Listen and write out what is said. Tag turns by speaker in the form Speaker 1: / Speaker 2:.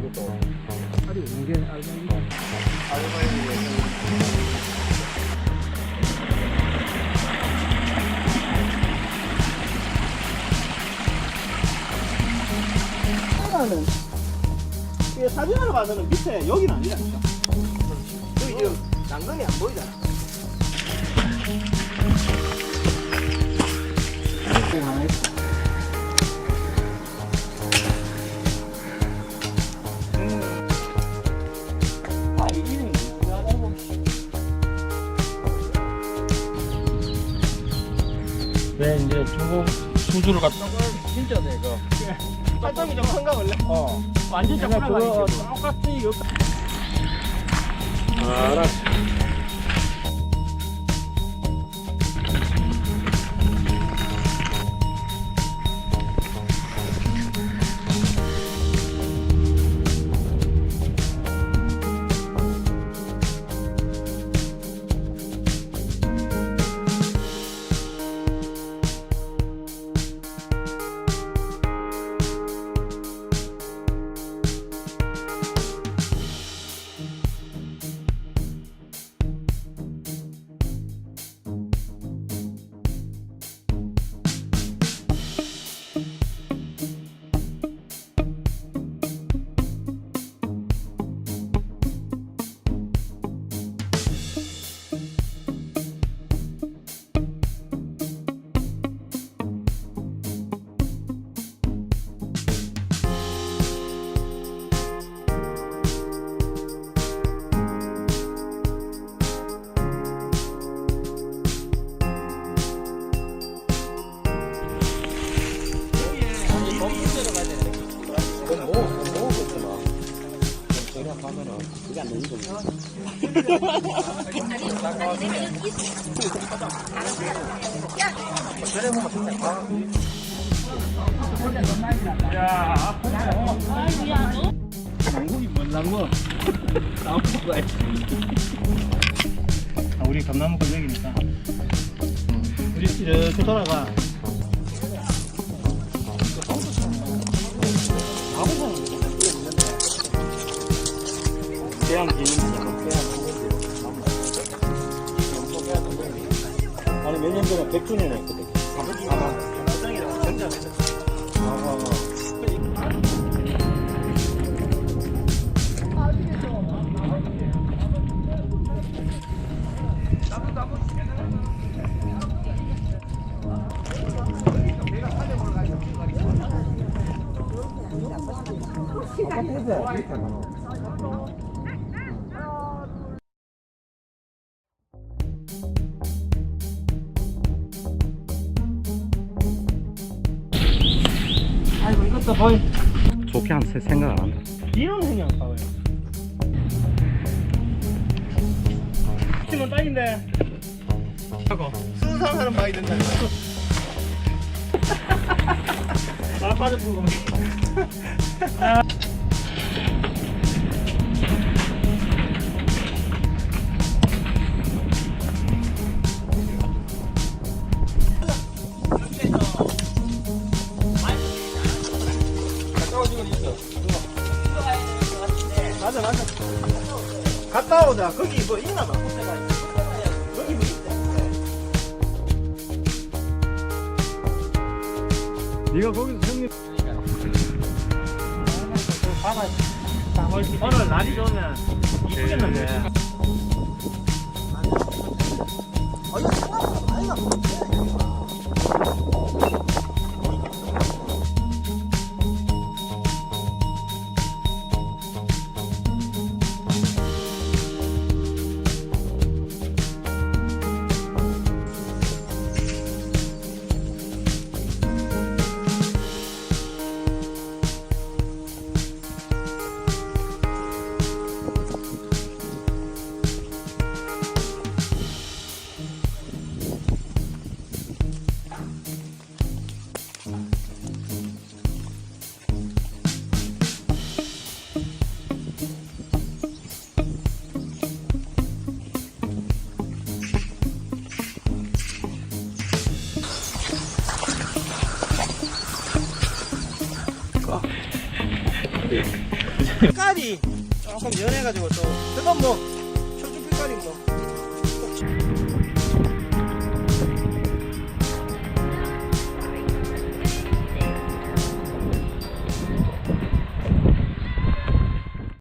Speaker 1: 이것도. 알이 이게 알맹이가.
Speaker 2: 하나는 이게 사진으로 봐서는 밑에 여기는 아니잖아. 여기 지금 난간이 안 보이잖아. 하나 있어. 아, 이 이름이 뭐냐고.
Speaker 1: 왜 이제 중국 수주를 갖다
Speaker 2: 진짜 돼, 이거. 팔점이 좀 큰가 원래?
Speaker 1: 완전
Speaker 2: 내가 그거
Speaker 1: 똑같이 이거. 알았어.
Speaker 2: 난국이 뭔 난국? 나무가 있지.
Speaker 1: 아, 우리 감나무골 여기니까.
Speaker 2: 우리 이렇게 돌아가.
Speaker 1: 대양 기념이잖아.
Speaker 2: 아니 몇 년 전에 100주년에 했거든. 아마 장장이라고 전자에서.
Speaker 1: 아이고 이것도 거의 좋게 한 생각 안 한다.
Speaker 2: 이런 그냥 사와요. 치면 딱인데. 하고 수상하는 바위 된다. 나 빠져보고. 맞아. 갔다 오자. 거기 뭐 있나 봐. 여기 뭐 있대.
Speaker 1: 네가 거기서 형님
Speaker 2: 오늘 날이 좋으면 이쁘겠는데. 색깔이 조금 연해가지고 또 그건 뭐 초록 빛깔이 뭐